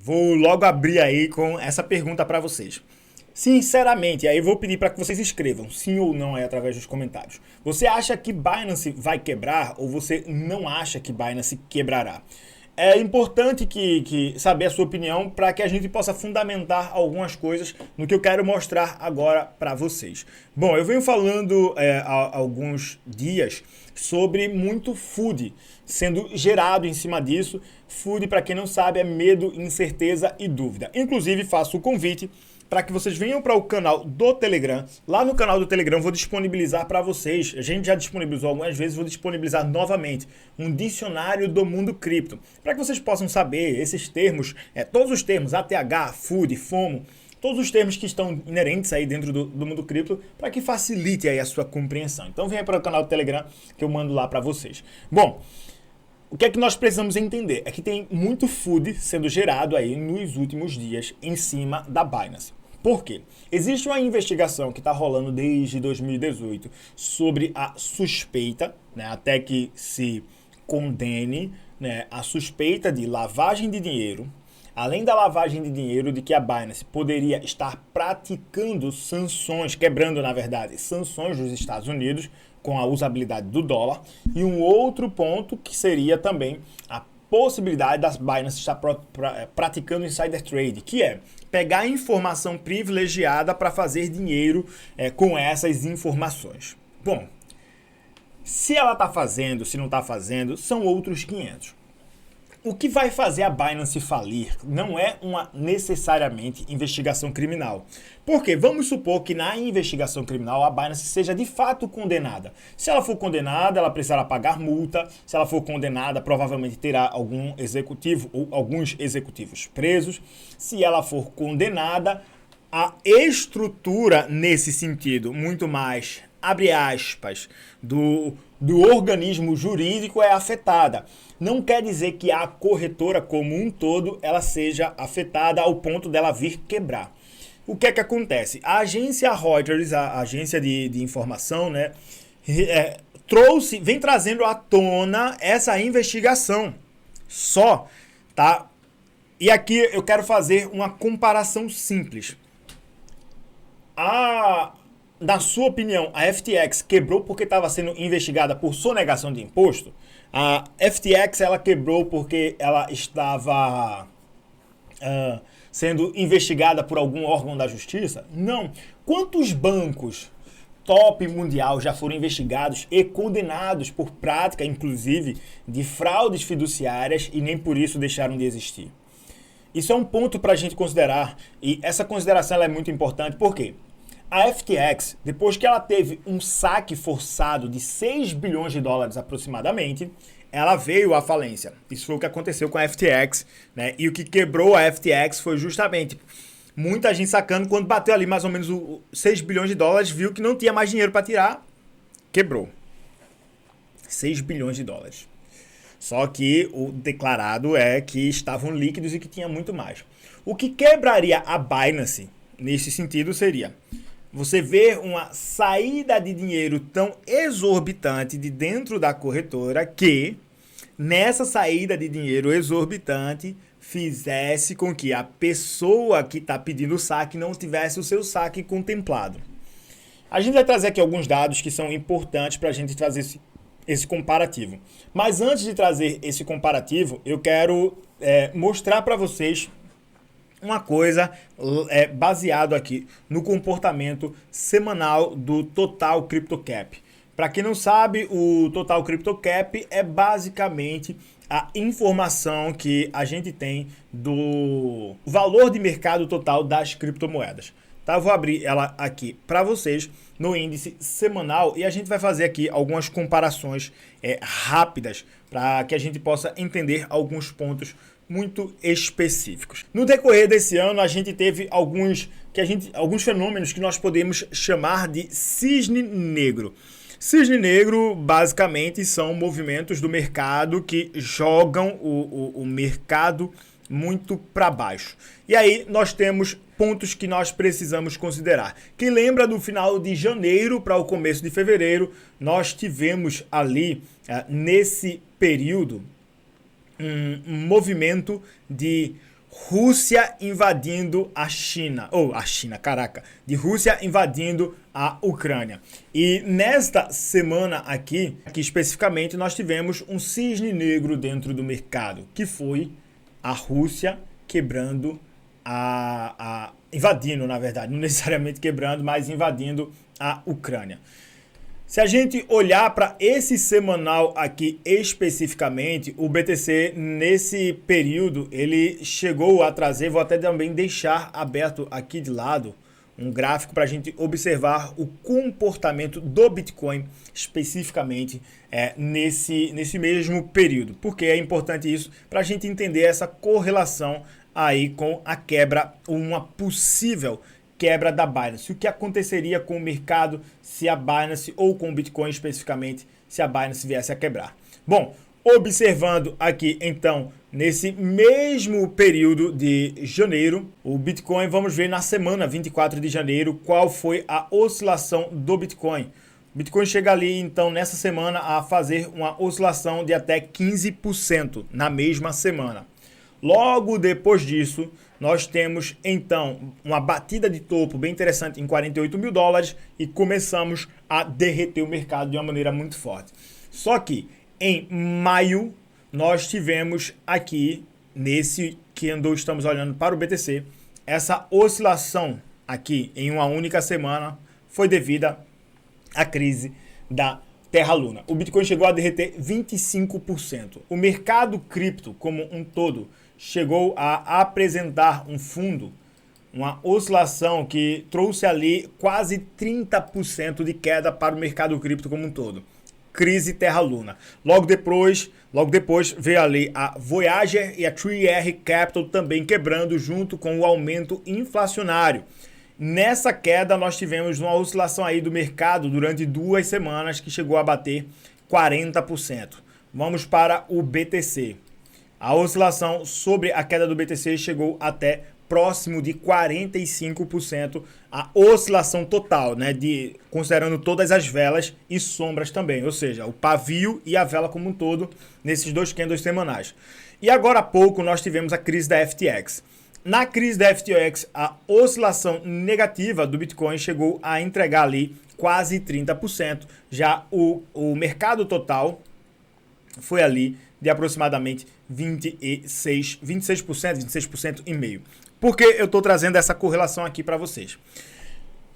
Vou logo abrir aí com essa pergunta para vocês. Sinceramente, aí eu vou pedir para que vocês escrevam sim ou não aí através dos comentários. Você acha que Binance vai quebrar ou você não acha que Binance quebrará? É importante que saber a sua opinião para que a gente possa fundamentar algumas coisas no que eu quero mostrar agora para vocês. Bom, eu venho falando há alguns dias sobre muito FUD sendo gerado em cima disso. FUD, para quem não sabe, é medo, incerteza e dúvida. Inclusive, faço o convite para que vocês venham para o canal do Telegram. Lá no canal do Telegram vou disponibilizar para vocês, a gente já disponibilizou algumas vezes, vou disponibilizar novamente um dicionário do mundo cripto, para que vocês possam saber esses termos, todos os termos, ATH, FUD, FOMO, todos os termos que estão inerentes aí dentro do mundo cripto, para que facilite aí a sua compreensão. Então venha para o canal do Telegram que eu mando lá para vocês. Bom, o que é que nós precisamos entender? É que tem muito FUD sendo gerado aí nos últimos dias em cima da Binance. Por quê? Existe uma investigação que está rolando desde 2018 sobre a suspeita, né, até que se condene, né, a suspeita de lavagem de dinheiro, além da lavagem de dinheiro, de que a Binance poderia estar praticando sanções, quebrando na verdade, sanções dos Estados Unidos com a usabilidade do dólar, e um outro ponto que seria também a possibilidade das Binance estar praticando insider trade, que é pegar informação privilegiada para fazer dinheiro com essas informações. Bom, se ela está fazendo, se não está fazendo, são outros 500. O que vai fazer a Binance falir não é uma necessariamente investigação criminal. Porque vamos supor que na investigação criminal a Binance seja de fato condenada. Se ela for condenada, ela precisará pagar multa. Se ela for condenada, provavelmente terá algum executivo ou alguns executivos presos. Se ela for condenada, a estrutura nesse sentido, muito mais, abre aspas, do organismo jurídico é afetada. Não quer dizer que a corretora como um todo ela seja afetada ao ponto dela vir quebrar. O que é que acontece? A agência Reuters, a agência de informação, né, vem trazendo à tona essa investigação. Só, tá? E aqui eu quero fazer uma comparação simples. Na sua opinião, a FTX quebrou porque estava sendo investigada por sonegação de imposto? A FTX ela quebrou porque ela estava sendo investigada por algum órgão da justiça? Não. Quantos bancos top mundial já foram investigados e condenados por prática, inclusive, de fraudes fiduciárias e nem por isso deixaram de existir? Isso é um ponto para a gente considerar, e essa consideração ela é muito importante, por quê? A FTX, depois que ela teve um saque forçado de 6 bilhões de dólares aproximadamente, ela veio à falência. Isso foi o que aconteceu com a FTX, né? E o que quebrou a FTX foi justamente muita gente sacando, quando bateu ali mais ou menos os 6 bilhões de dólares, viu que não tinha mais dinheiro para tirar, quebrou. 6 bilhões de dólares. Só que o declarado é que estavam líquidos e que tinha muito mais. O que quebraria a Binance nesse sentido seria você ver uma saída de dinheiro tão exorbitante de dentro da corretora que nessa saída de dinheiro exorbitante fizesse com que a pessoa que está pedindo o saque não tivesse o seu saque contemplado. A gente vai trazer aqui alguns dados que são importantes para a gente trazer esse comparativo. Mas antes de trazer esse comparativo, eu quero mostrar para vocês uma coisa baseado aqui no comportamento semanal do Total Crypto Cap. Para quem não sabe, o Total Crypto Cap é basicamente a informação que a gente tem do valor de mercado total das criptomoedas. Tá? Eu vou abrir ela aqui para vocês no índice semanal e a gente vai fazer aqui algumas comparações rápidas para que a gente possa entender alguns pontos muito específicos. No decorrer desse ano, a gente teve alguns fenômenos que nós podemos chamar de cisne negro. Cisne negro, basicamente, são movimentos do mercado que jogam o mercado muito para baixo. E aí nós temos pontos que nós precisamos considerar. Quem lembra do final de janeiro para o começo de fevereiro, nós tivemos ali, nesse período, um movimento de Rússia invadindo a China, de Rússia invadindo a Ucrânia. E nesta semana aqui especificamente, nós tivemos um cisne negro dentro do mercado, que foi a Rússia quebrando invadindo, na verdade, não necessariamente quebrando, mas invadindo a Ucrânia. Se a gente olhar para esse semanal aqui especificamente, o BTC nesse período ele chegou a trazer, vou até também deixar aberto aqui de lado um gráfico para a gente observar o comportamento do Bitcoin especificamente nesse mesmo período. Porque é importante isso para a gente entender essa correlação aí com a quebra, uma possível quebra da Binance. O que aconteceria com o mercado se a Binance, ou com o Bitcoin especificamente, se a Binance viesse a quebrar? Bom, observando aqui então, nesse mesmo período de janeiro, o Bitcoin, vamos ver na semana 24 de janeiro, qual foi a oscilação do Bitcoin. O Bitcoin chega ali então nessa semana a fazer uma oscilação de até 15% na mesma semana. Logo depois disso, nós temos então uma batida de topo bem interessante em 48 mil dólares e começamos a derreter o mercado de uma maneira muito forte. Só que em maio nós tivemos aqui, nesse candle estamos olhando para o BTC, essa oscilação aqui em uma única semana foi devida à crise da Terra Luna. O Bitcoin chegou a derreter 25%. O mercado cripto como um todo chegou a apresentar um fundo, uma oscilação que trouxe ali quase 30% de queda para o mercado cripto como um todo. Crise Terra Luna. Logo depois veio ali a Voyager e a 3R Capital também quebrando junto com o aumento inflacionário. Nessa queda nós tivemos uma oscilação aí do mercado durante 2 semanas que chegou a bater 40%. Vamos para o BTC. A oscilação sobre a queda do BTC chegou até próximo de 45%, a oscilação total, né, considerando todas as velas e sombras também, ou seja, o pavio e a vela como um todo nesses 2 candles semanais. E agora há pouco nós tivemos a crise da FTX. Na crise da FTX, a oscilação negativa do Bitcoin chegou a entregar ali quase 30%, já o mercado total foi ali de aproximadamente 26% e meio. Por que eu estou trazendo essa correlação aqui para vocês?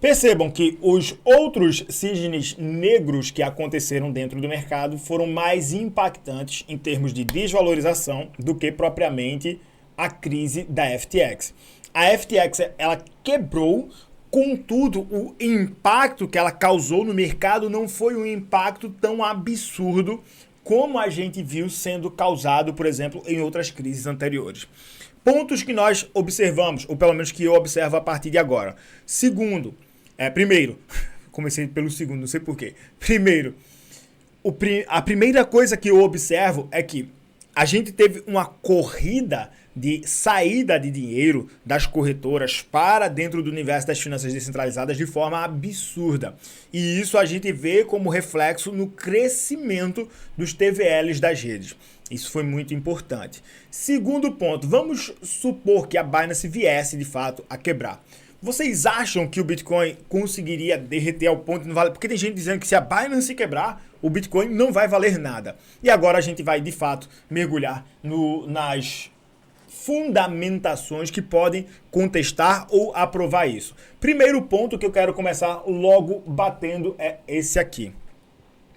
Percebam que os outros cisnes negros que aconteceram dentro do mercado foram mais impactantes em termos de desvalorização do que propriamente a crise da FTX. A FTX, ela quebrou, contudo, o impacto que ela causou no mercado não foi um impacto tão absurdo como a gente viu sendo causado, por exemplo, em outras crises anteriores. Pontos que nós observamos, ou pelo menos que eu observo a partir de agora. Primeiro, comecei pelo segundo, não sei porquê. Primeiro, a primeira coisa que eu observo é que a gente teve uma corrida de saída de dinheiro das corretoras para dentro do universo das finanças descentralizadas de forma absurda. E isso a gente vê como reflexo no crescimento dos TVLs das redes. Isso foi muito importante. Segundo ponto, vamos supor que a Binance viesse de fato a quebrar. Vocês acham que o Bitcoin conseguiria derreter ao ponto de não valer? Porque tem gente dizendo que se a Binance quebrar, o Bitcoin não vai valer nada. E agora a gente vai de fato mergulhar nas fundamentações que podem contestar ou aprovar isso. Primeiro ponto que eu quero começar logo batendo é esse aqui.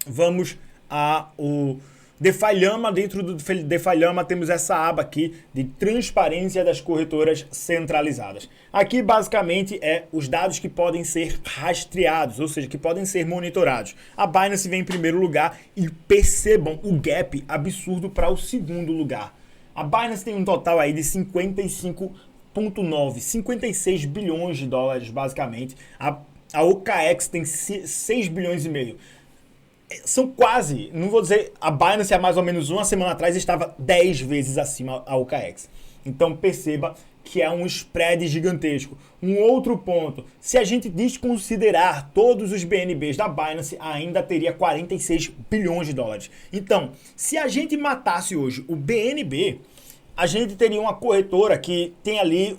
Vamos ao DeFi Llama. Dentro do DeFi Llama temos essa aba aqui de transparência das corretoras centralizadas. Aqui basicamente os dados que podem ser rastreados, ou seja, que podem ser monitorados. A Binance vem em primeiro lugar e percebam o gap absurdo para o segundo lugar. A Binance tem um total aí de 56 bilhões de dólares, basicamente. A OKX tem 6 bilhões e meio. São quase, não vou dizer, a Binance há mais ou menos uma semana atrás estava 10 vezes acima da OKX. Então perceba que é um spread gigantesco. Um outro ponto, se a gente desconsiderar todos os BNBs da Binance, ainda teria 46 bilhões de dólares. Então, se a gente matasse hoje o BNB, a gente teria uma corretora que tem ali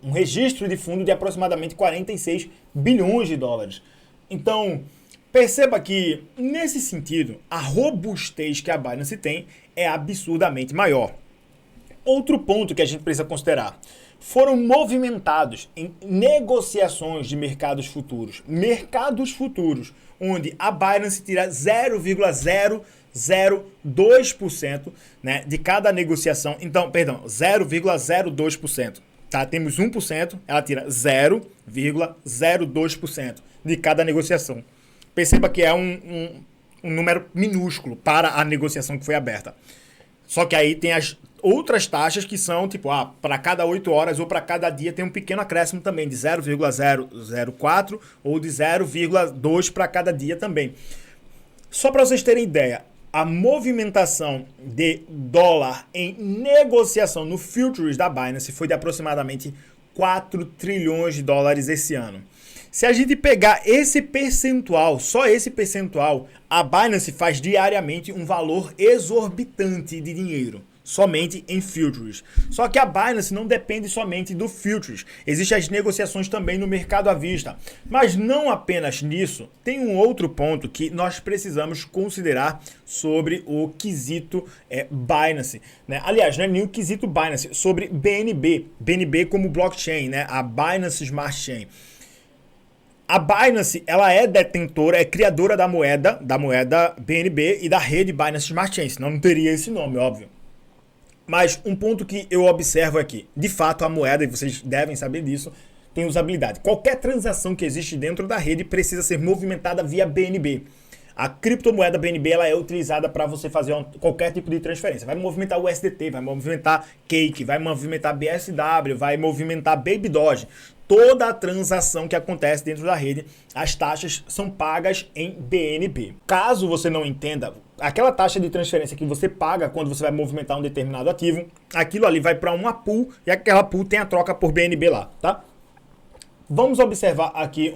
um registro de fundo de aproximadamente 46 bilhões de dólares. Então, perceba que, nesse sentido, a robustez que a Binance tem é absurdamente maior. Outro ponto que a gente precisa considerar. Foram movimentados em negociações de mercados futuros, onde a Binance tira 0,002%, né, de cada negociação. Então, perdão, 0,02%. Tá? Temos 1%, ela tira 0,02% de cada negociação. Perceba que é um número minúsculo para a negociação que foi aberta. Só que aí tem as outras taxas que são, tipo, para cada 8 horas ou para cada dia tem um pequeno acréscimo também, de 0,004 ou de 0,2 para cada dia também. Só para vocês terem ideia, a movimentação de dólar em negociação no futures da Binance foi de aproximadamente 4 trilhões de dólares esse ano. Se a gente pegar esse percentual, só esse percentual, a Binance faz diariamente um valor exorbitante de dinheiro, somente em futures. Só que a Binance não depende somente do futures. Existem as negociações também no mercado à vista. Mas não apenas nisso, tem um outro ponto que nós precisamos considerar sobre o quesito Binance, né? Aliás, não é nem o quesito Binance, sobre BNB. BNB como blockchain, né? A Binance Smart Chain. A Binance, ela é detentora, é criadora da moeda BNB e da rede Binance Smart Chain, senão não teria esse nome, óbvio. Mas um ponto que eu observo aqui, de fato a moeda, e vocês devem saber disso, tem usabilidade. Qualquer transação que existe dentro da rede precisa ser movimentada via BNB. A criptomoeda BNB ela é utilizada para você fazer qualquer tipo de transferência. Vai movimentar o USDT, vai movimentar Cake, vai movimentar BSW, vai movimentar Baby Doge. Toda a transação que acontece dentro da rede, as taxas são pagas em BNB. Caso você não entenda, aquela taxa de transferência que você paga quando você vai movimentar um determinado ativo, aquilo ali vai para uma pool e aquela pool tem a troca por BNB lá, tá? Vamos observar aqui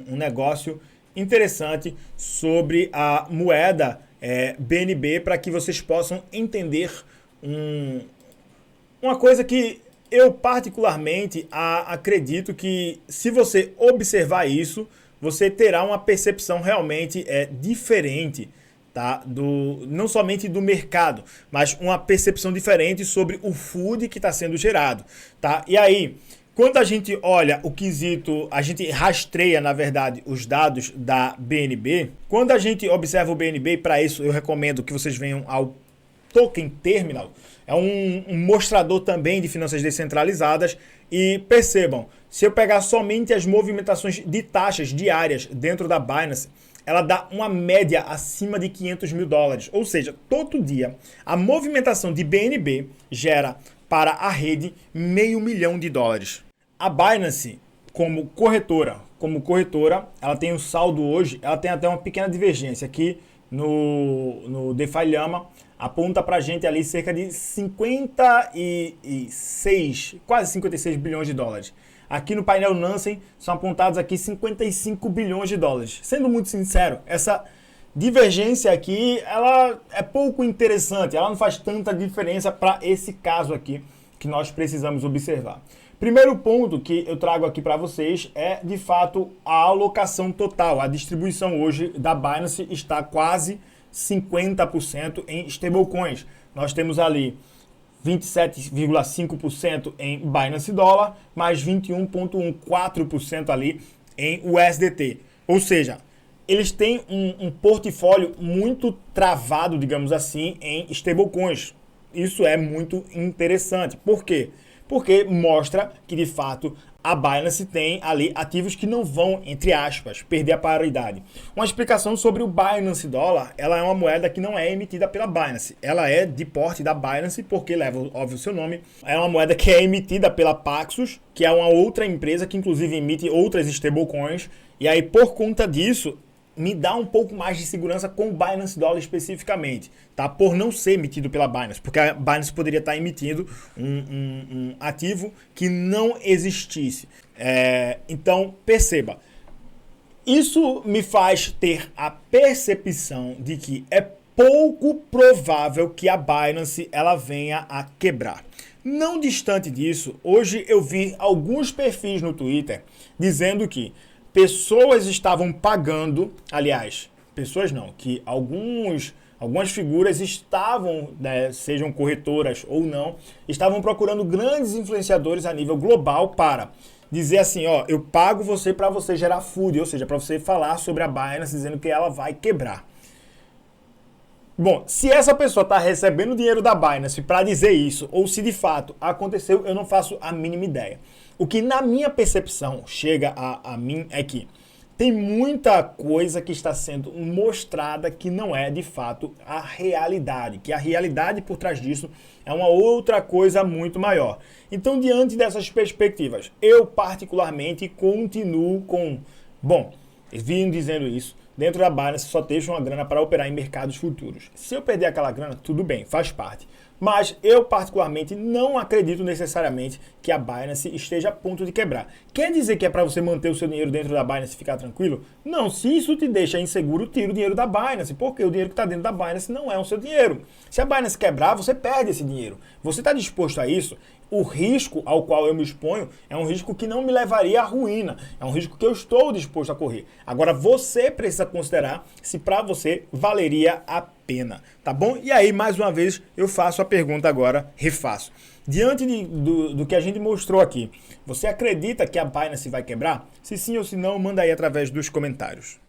um negócio interessante sobre a moeda BNB para que vocês possam entender uma coisa que eu particularmente acredito que se você observar isso, você terá uma percepção realmente diferente, tá? Não somente do mercado, mas uma percepção diferente sobre o food que está sendo gerado, tá? E aí, quando a gente olha o quesito, a gente rastreia, na verdade, os dados da BNB. Quando a gente observa o BNB, e para isso eu recomendo que vocês venham ao Token Terminal. É um mostrador também de finanças descentralizadas. E percebam, se eu pegar somente as movimentações de taxas diárias dentro da Binance, ela dá uma média acima de 500 mil dólares. Ou seja, todo dia a movimentação de BNB gera para a rede $500 mil de dólares. A Binance, como corretora, ela tem um saldo hoje, ela tem até uma pequena divergência aqui no DeFi Llama, aponta pra gente ali cerca de 56, quase 56 bilhões de dólares. Aqui no painel Nansen são apontados aqui 55 bilhões de dólares. Sendo muito sincero, essa divergência aqui, ela é pouco interessante, ela não faz tanta diferença para esse caso aqui que nós precisamos observar. Primeiro ponto que eu trago aqui para vocês é, de fato, a alocação total. A distribuição hoje da Binance está quase 50% em stablecoins. Nós temos ali 27,5% em Binance Dollar, mais 21,14% ali em USDT. Ou seja, eles têm um portfólio muito travado, digamos assim, em stablecoins. Isso é muito interessante. Por quê? Porque mostra que, de fato, a Binance tem ali ativos que não vão, entre aspas, perder a paridade. Uma explicação sobre o Binance Dollar, ela é uma moeda que não é emitida pela Binance. Ela é de porte da Binance, porque leva, óbvio, o seu nome. É uma moeda que é emitida pela Paxos, que é uma outra empresa que, inclusive, emite outras stablecoins. E aí, por conta disso, me dá um pouco mais de segurança com o Binance Dollar especificamente, tá? Por não ser emitido pela Binance, porque a Binance poderia estar emitindo um ativo que não existisse. Então, perceba, isso me faz ter a percepção de que é pouco provável que a Binance ela venha a quebrar. Não distante disso, hoje eu vi alguns perfis no Twitter dizendo que pessoas estavam pagando, aliás, pessoas não, que algumas figuras estavam, né, sejam corretoras ou não, estavam procurando grandes influenciadores a nível global para dizer assim, ó, eu pago você para você gerar FUD, ou seja, para você falar sobre a Binance dizendo que ela vai quebrar. Bom, se essa pessoa está recebendo dinheiro da Binance para dizer isso, ou se de fato aconteceu, eu não faço a mínima ideia. O que na minha percepção chega a mim é que tem muita coisa que está sendo mostrada que não é de fato a realidade, que a realidade por trás disso é uma outra coisa muito maior. Então, diante dessas perspectivas, eu particularmente continuo com... Bom, eles vinham dizendo isso, dentro da Binance só deixa uma grana para operar em mercados futuros. Se eu perder aquela grana, tudo bem, faz parte. Mas eu particularmente não acredito necessariamente que a Binance esteja a ponto de quebrar. Quer dizer que é para você manter o seu dinheiro dentro da Binance e ficar tranquilo? Não, se isso te deixa inseguro, tira o dinheiro da Binance, porque o dinheiro que está dentro da Binance não é o seu dinheiro. Se a Binance quebrar, você perde esse dinheiro. Você está disposto a isso? O risco ao qual eu me exponho é um risco que não me levaria à ruína. É um risco que eu estou disposto a correr. Agora você precisa considerar se para você valeria a pena, tá bom? E aí, mais uma vez, eu faço a pergunta agora, refaço. Diante do que a gente mostrou aqui, você acredita que a Binance vai quebrar? Se sim ou se não, manda aí através dos comentários.